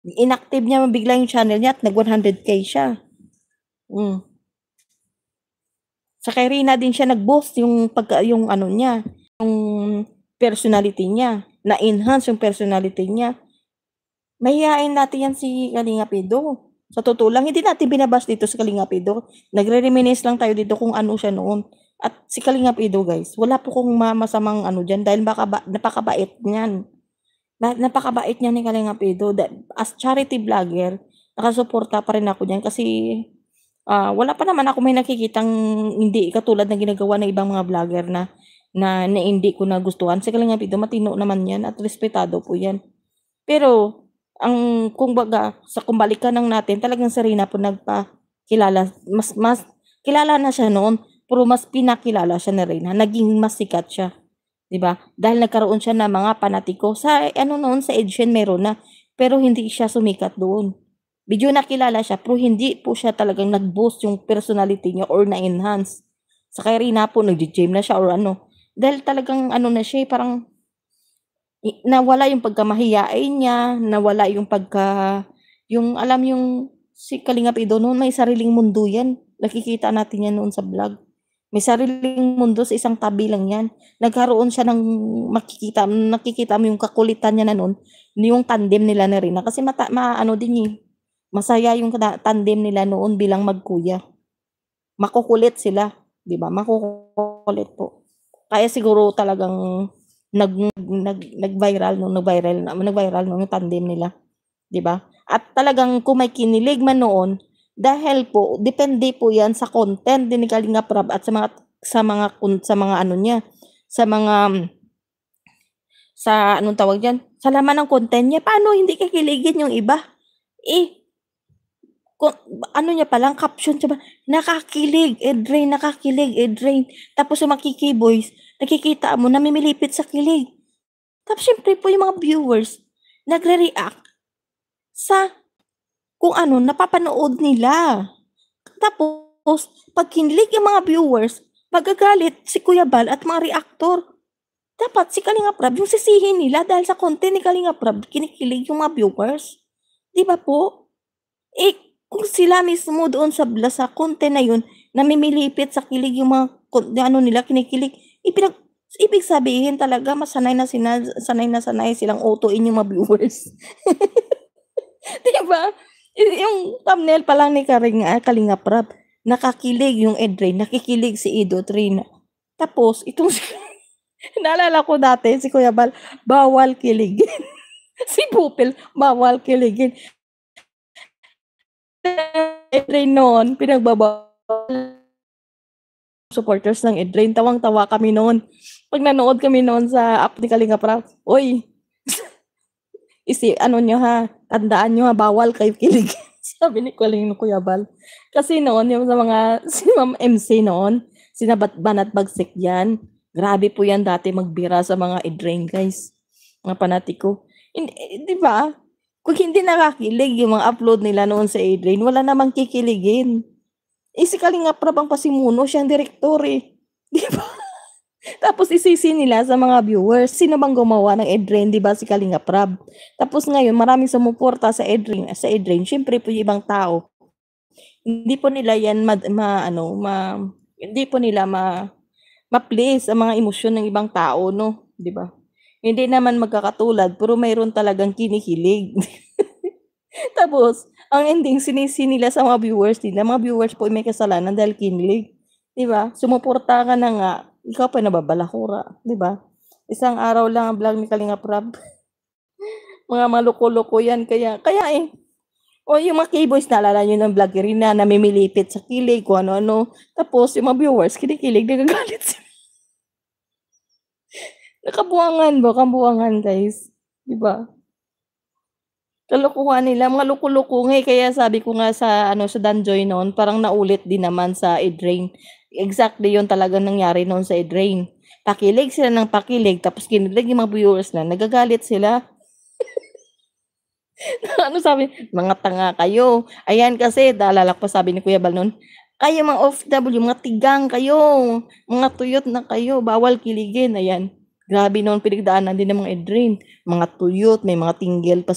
Inactive niya bigla yung channel niya at nag 100K siya. Sa kay Rina din siya nag-boost yung ano niya, yung personality niya, na-enhance yung personality niya. Mahihain natin yan si Kalinga Pido. Sa totoo lang, hindi natin binabas dito si Kalinga Pido. Nagre-reminisce lang tayo dito kung ano siya noon. At si Kalinga Pido, guys, wala po kong masamang ano dyan dahil napakabait niyan. Napakabait niya ni Kalinga Pido. As charity vlogger, nakasuporta pa rin ako diyan kasi wala pa naman ako may nakikitang hindi katulad ng ginagawa ng ibang mga vlogger na hindi ko nagustuhan. Si Kalinga Pido matino naman 'yan at respetado po 'yan. Pero kumbaga sa kumbalikan ng natin talagang si Rina po nagpakilala mas kilala na siya noon, pero mas pinakilala siya ni Rina, naging mas sikat siya, 'di ba? Dahil nagkaroon siya ng mga panatiko. Sa ano noon sa Edgen meron na, pero hindi siya sumikat doon. Medyo nakilala siya pero hindi po siya talagang nag-boost yung personality niya or na-enhance. Sa kay Rina po naggi-gym na siya or ano. Dahil talagang ano na siya parang nawala yung pagkamahiyain niya, nawala yung alam yung si Kalingap Ido noon may sariling mundo yan. Nakikita natin yan noon sa vlog. May sariling mundo sa isang tabi lang yan. Nagkaroon siya ng nakikita mo yung kakulitan niya na noon, yung tandem nila na rin. Kasi ano din eh, masaya yung tandem nila noon bilang magkuya. Makukulit sila, 'di ba? Makukulit po. Kaya siguro talagang nag-viral nung tandem nila, 'di ba? At talagang kung may kinilig man noon, dahil po depende po 'yan sa content din ni Kalinga Prab at sa mga ano niya, sa mga sa anong tawag diyan, sa laman ng content niya. Paano hindi kikiligin yung iba? Eh, ano niya palang caption siya ba, nakakilig, Edrain, nakakilig, Edrain. Tapos yung makiki-voice, nakikita mo, namimilipit sa kilig. Tapos syempre po yung mga viewers, nagre-react sa kung ano, napapanood nila. Tapos, pag kinilig yung mga viewers, magagalit si Kuya Bal at mga reactor. Dapat si Kalinga Prab, yung sisihin nila dahil sa content ni Kalinga Prab, kinikilig yung mga viewers. Di ba po? Eh, kung sila mismo doon sa content na yun, namimilipit sa kilig yung mga ano nila, kinikilig, ibig sabihin talaga sanay silang auto-in yung mga viewers. Di ba? Yung thumbnail pa lang ni Kalinga Prab, nakakilig yung Edrain, nakikilig si Ido Trina. Tapos, itong naalala ko dati, si Kuya Bal, bawal kiligin. Si Pupil, bawal kiligin. Edrain noon, pinagbabawal supporters ng Edrain. Tawang-tawa kami noon. Pag nanood kami noon sa app ni Kalinga Prab, oy, ano nyo ha, tandaan nyo ha, bawal kayo kilig. Sabi ni Kuya Bal. Kasi noon, yung sa mga, si Ma'am MC noon, sinabat-banat bagsik yan. Grabe po yan dati magbira sa mga Edrain, guys. Mga panatiko. Di ba? Kung hindi nakakilig yung mga upload nila noon sa Edrain, wala namang kikiligin. Si Kalinga Prab ang pasimuno, siyang direktor eh. Di ba? Tapos isisi nila sa mga viewers, sino bang gumawa ng Edrain, di ba si Kalinga Prab? Tapos ngayon, maraming sumuporta sa Edrain, syempre po yung ibang tao. Hindi po nila yan hindi po nila ma-please ang mga emosyon ng ibang tao, no? Di ba? Hindi naman magkakatulad, pero mayroon talagang kinikilig. Tapos, ang ending, sinisi nila sa mga viewers nila. Mga viewers po may kasalanan dahil kinilig. Di ba? Sumuporta ka na nga, ikaw pa nababalakura. Di ba? Isang araw lang ang vlog ni Kalinga Prab. Mga maloko-loko yan. Kaya eh. O yung mga K-boys, naalala nyo ng vlogger na namimilipit sa kilig, kung ano-ano. Tapos, yung mga viewers, kinikilig, nagagalit sila. Kabuangan guys. Di ba? Kalokohan nila, mga loko-loko kaya sabi ko nga sa Danjoy noon, parang naulit din naman sa Edrain. Exactly yun talaga nangyari noon sa Edrain. Pakilig sila ng pakilig, tapos kinilig yung mga viewers na, nagagalit sila. Sabi, mga tanga kayo. Ayan kasi, naalala ko sabi ni Kuya Bal noon, kayo mga OFW, mga tigang kayo, mga tuyot na kayo, bawal kiligin. Ayan, grabe noon pinagdaanan din ng mga Edrain. Mga tuyot, may mga tinggel pa